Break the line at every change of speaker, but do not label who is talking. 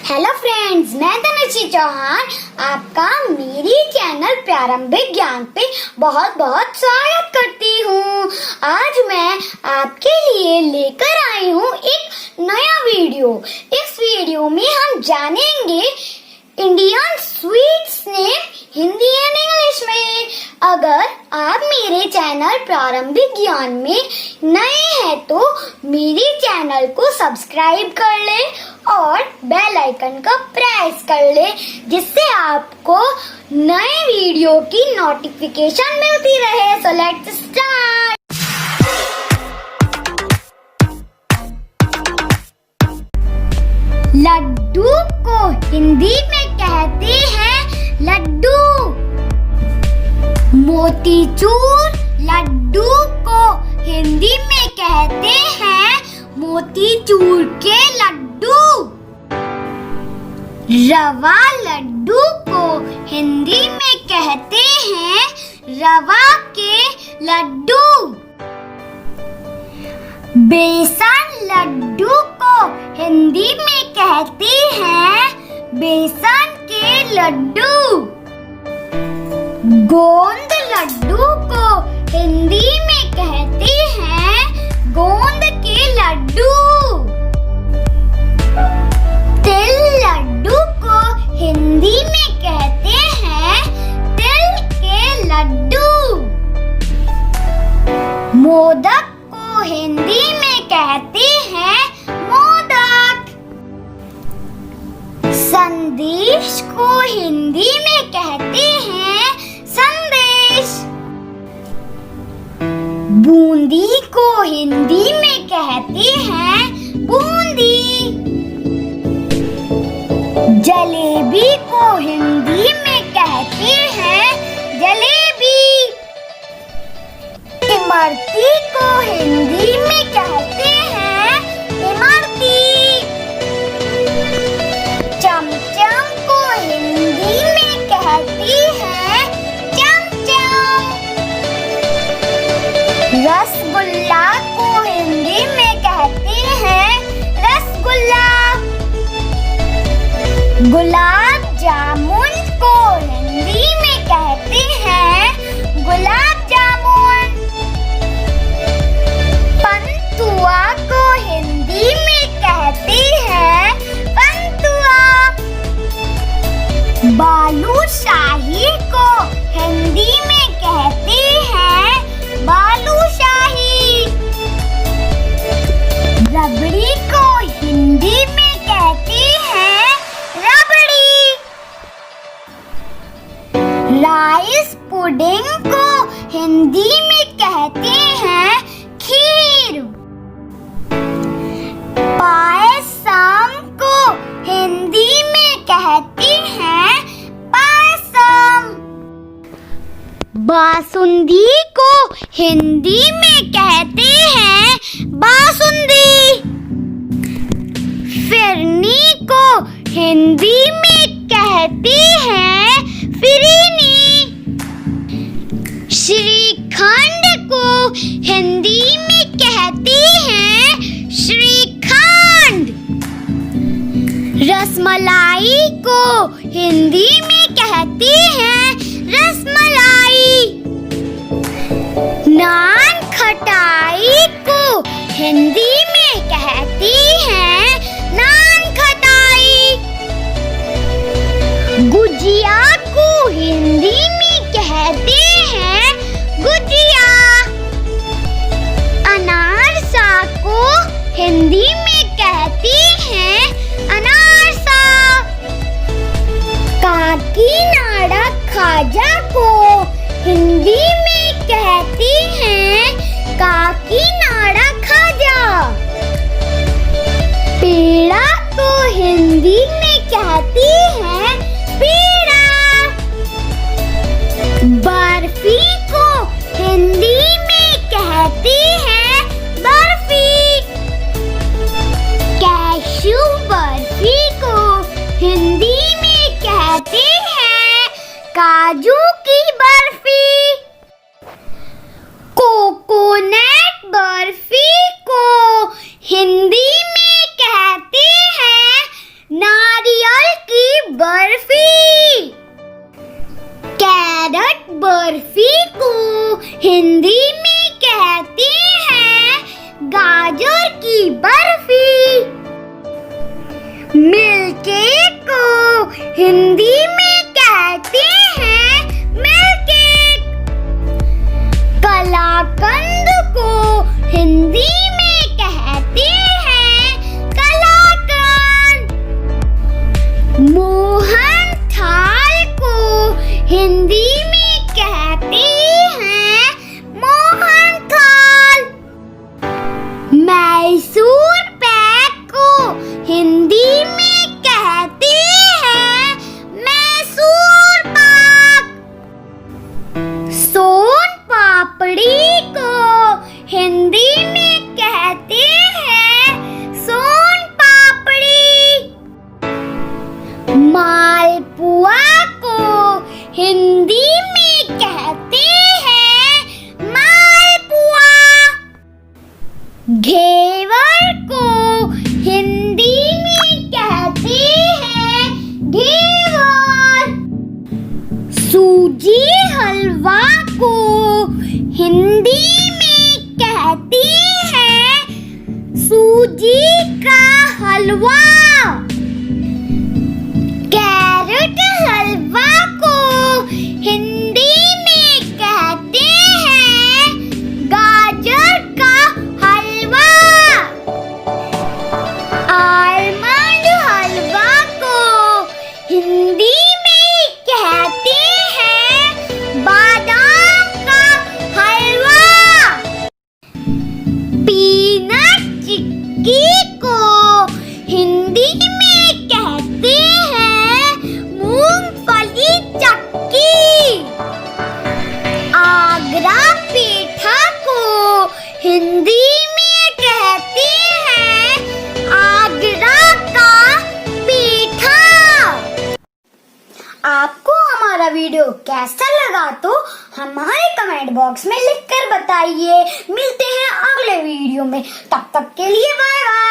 Hello friends, मैं तनुश्री चौहान आपका मेरी चैनल प्रारंभिक ज्ञान पे बहुत बहुत स्वागत करती हूँ। आज मैं आपके लिए लेकर आई हूँ एक नया वीडियो। इस वीडियो में हम जानेंगे Indian sweets name Hindi and English में। अगर आप मेरे चैनल प्रारंभिक ज्ञान में नए हैं तो मेरे चैनल को सब्सक्राइब कर ले और बेल आइकन को प्रेस कर ले, जिससे आपको नए वीडियो की नोटिफिकेशन मिलती रहे। So let's start. लड्डू को हिंदी में कहते हैं लड्डू। मोतीचूर लड्डू को हिंदी में कहते हैं मोतीचूर के लड्डू। रवा लड्डू को हिंदी में कहते हैं रवा के लड्डू। बेसन लड्डू को हिंदी में कहते हैं बेसन के लड्डू। गोंद लड्डू को हिंदी में कहते हैं गोंद के लड्डू। तिल लड्डू को हिंदी में कहते हैं तिल के लड्डू। मोदक को हिंदी में कहते हैं मोदक। संदेश को हिंदी में कहते हैं संदेश। बूंदी को हिंदी में कहते हैं बूंदी। जलेबी को हिंदी में कहते हैं जलेबी। इमरती को हिंदी में कहते हैं इमरती। चमचम को हिंदी में कहते हैं चमचम। रसगुल्ला को हिंदी में कहते हैं रसगुल्ला। गुलाब जामुन को हिंदी में कहते हैं गुलाब जामुन। पंतुआ को हिंदी में कहते हैं पंतुआ। बालूशाही को हिंदी में कहते हैं बालूशाही। रबड़ी को हिंदी में कहते हैं रबड़ी। राइस पुडिंग को हिंदी में कहते हैं खीर। पायसम को हिंदी में कहते हैं पायसम। बासुंदी को हिंदी में कहते हैं बासुंदी। फिरनी को हिंदी में कहते हैं फिरीनी। श्रीखंड को हिंदी में कहते हैं श्रीखंड। रसमलाई को हिंदी में कहते हैं रसमलाई। नान खटाई को हिंदी में कहते हैं नान खटाई। गुजिया को हिंदी में कहते हैं गुजिया। अनारसा को हिंदी में कहते हैं अनारसा। काकीनाड़ा खाजा को हिंदी में कहते हैं काकीनाड़ा खाजा। पेड़ा को हिंदी में कहते हैं पेड़ा। बर्फी को हिंदी में कहते हैं बर्फी। कैशू बर्फी को हिंदी में कहते हैं काजू की बर्फी। कोकोनट बर्फी को हिंदी में कहते हैं नारियल हिंदी में कहते हैं मिल्ककेक। कलाकंद को हिंदी में कहते हैं कलाकंद। मोहन थाल को हिंदी में कहते हैं मोहन थाल। मैसूर पैक को हिंदी में कहते हैं मैसूर पाक। सोन पापड़ी को हिंदी में कहते हैं सोन पापड़ी। मालपुआ को हिंदी में कहते हैं मालपुआ। घेवर को हिंदी में कहते हैं घेवर। सूजी हलवा को हिंदी में कहते हैं सूजी का हलवा। कैरेट हलवा को हिंदी में कहते हैं गाजर का हलवा। आलमंड हलवा को हिंदी में कहते हैं बादाम का हलवा। पीनट चिक्की को हिंदी में कहते हैं मूंगफली चक्की। आगरा पेठा को हिंदी में कहते हैं आगरा का पेठा। आपको हमारा वीडियो कैसा लगा तो हमारे कमेंट बॉक्स में लिखकर बताइए। मिलते हैं अगले वीडियो में, तब तक के लिए बाय बाय।